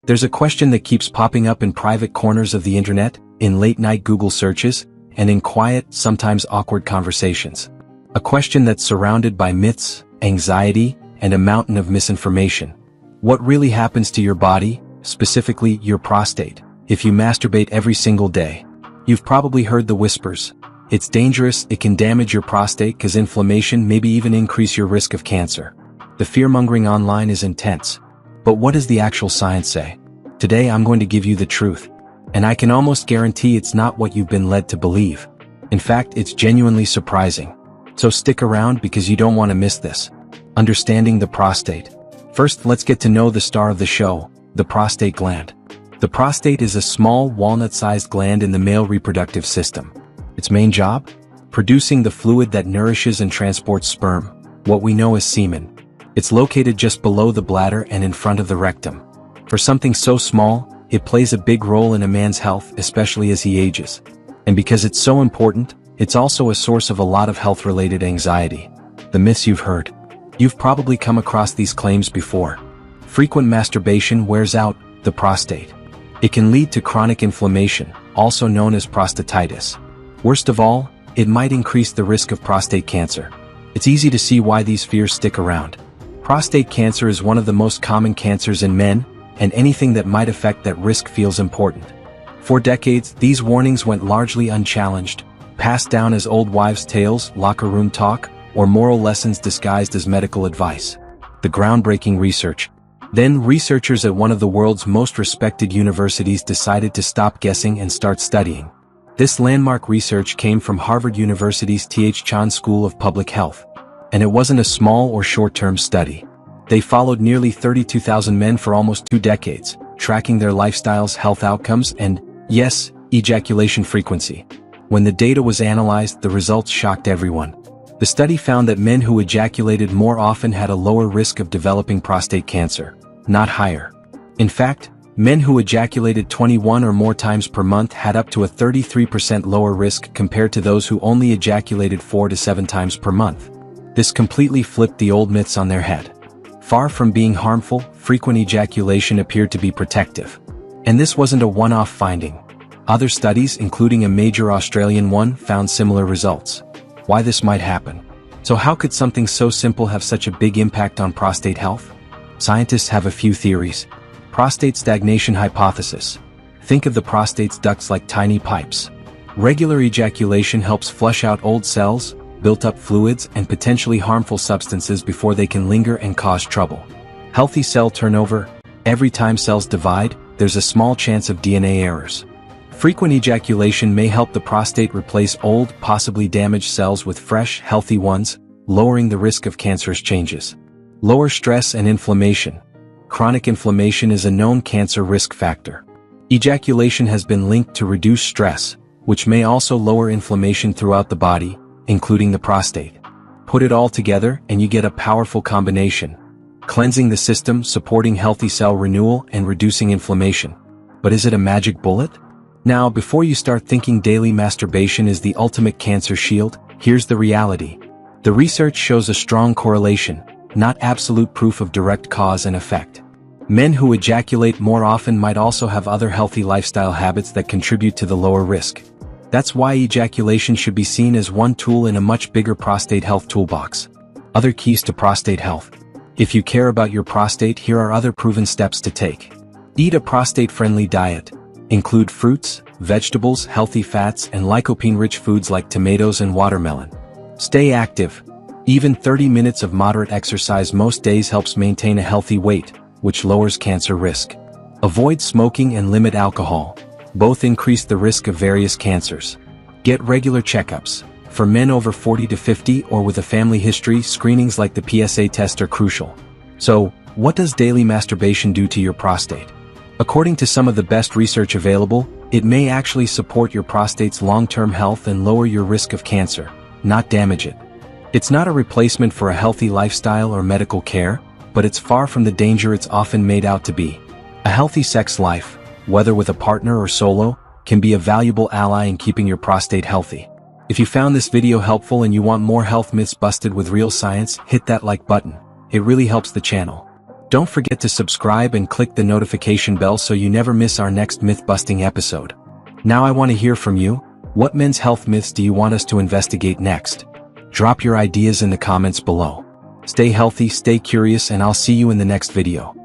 There's a question that keeps popping up in private corners of the internet, in late-night Google searches, and in quiet, sometimes awkward conversations. A question that's surrounded by myths, anxiety, and a mountain of misinformation. What really happens to your body, specifically your prostate, if you masturbate every single day? You've probably heard the whispers. It's dangerous, it can damage your prostate cause inflammation, maybe even increase your risk of cancer. The fear-mongering online is intense. But what does the actual science say? Today I'm going to give you the truth. And I can almost guarantee it's not what you've been led to believe. In fact, it's genuinely surprising. So stick around because you don't want to miss this. Understanding the prostate. First, let's get to know the star of the show, the prostate gland. The prostate is a small, walnut-sized gland in the male reproductive system. Its main job? Producing the fluid that nourishes and transports sperm, what we know as semen. It's located just below the bladder and in front of the rectum. For something so small, it plays a big role in a man's health, especially as he ages. And because it's so important, it's also a source of a lot of health-related anxiety. The myths you've heard. You've probably come across these claims before. Frequent masturbation wears out the prostate. It can lead to chronic inflammation, also known as prostatitis. Worst of all, it might increase the risk of prostate cancer. It's easy to see why these fears stick around. Prostate cancer is one of the most common cancers in men, and anything that might affect that risk feels important. For decades, these warnings went largely unchallenged, passed down as old wives' tales, locker room talk, or moral lessons disguised as medical advice. The groundbreaking research. Then researchers at one of the world's most respected universities decided to stop guessing and start studying. This landmark research came from Harvard University's Tion School of Public Health. And it wasn't a small or short-term study. They followed nearly 32,000 men for almost 2 decades, tracking their lifestyles, health outcomes, and, yes, ejaculation frequency. When the data was analyzed, the results shocked everyone. The study found that men who ejaculated more often had a lower risk of developing prostate cancer, not higher. In fact, men who ejaculated 21 or more times per month had up to a 33% lower risk compared to those who only ejaculated 4 to 7 times per month. This completely flipped the old myths on their head. Far from being harmful, frequent ejaculation appeared to be protective. And this wasn't a one-off finding. Other studies, including a major Australian one, found similar results. Why this might happen? So how could something so simple have such a big impact on prostate health? Scientists have a few theories. Prostate stagnation hypothesis. Think of the prostate's ducts like tiny pipes. Regular ejaculation helps flush out old cells, built-up fluids, and potentially harmful substances before they can linger and cause trouble. Healthy cell turnover. Every time cells divide, there's a small chance of DNA errors. Frequent ejaculation may help the prostate replace old, possibly damaged cells with fresh, healthy ones, lowering the risk of cancerous changes. Lower stress and inflammation. Chronic inflammation is a known cancer risk factor. Ejaculation has been linked to reduced stress, which may also lower inflammation throughout the body, including the prostate. Put it all together and you get a powerful combination. Cleansing the system, supporting healthy cell renewal, and reducing inflammation. But is it a magic bullet? Now, before you start thinking daily masturbation is the ultimate cancer shield, here's the reality. The research shows a strong correlation, not absolute proof of direct cause and effect. Men who ejaculate more often might also have other healthy lifestyle habits that contribute to the lower risk. That's why ejaculation should be seen as one tool in a much bigger prostate health toolbox. Other keys to prostate health. If you care about your prostate, here are other proven steps to take. Eat a prostate-friendly diet. Include fruits, vegetables, healthy fats, and lycopene-rich foods like tomatoes and watermelon. Stay active. Even 30 minutes of moderate exercise most days helps maintain a healthy weight, which lowers cancer risk. Avoid smoking and limit alcohol. Both increase the risk of various cancers. Get regular checkups. For men over 40 to 50 or with a family history, screenings like the PSA test are crucial. So, what does daily masturbation do to your prostate? According to some of the best research available, it may actually support your prostate's long-term health and lower your risk of cancer, not damage it. It's not a replacement for a healthy lifestyle or medical care, but it's far from the danger it's often made out to be. A healthy sex life, whether with a partner or solo, can be a valuable ally in keeping your prostate healthy. If you found this video helpful and you want more health myths busted with real science, hit that like button. It really helps the channel. Don't forget to subscribe and click the notification bell so you never miss our next myth-busting episode. Now I want to hear from you. What men's health myths do you want us to investigate next? Drop your ideas in the comments below. Stay healthy, stay curious, and I'll see you in the next video.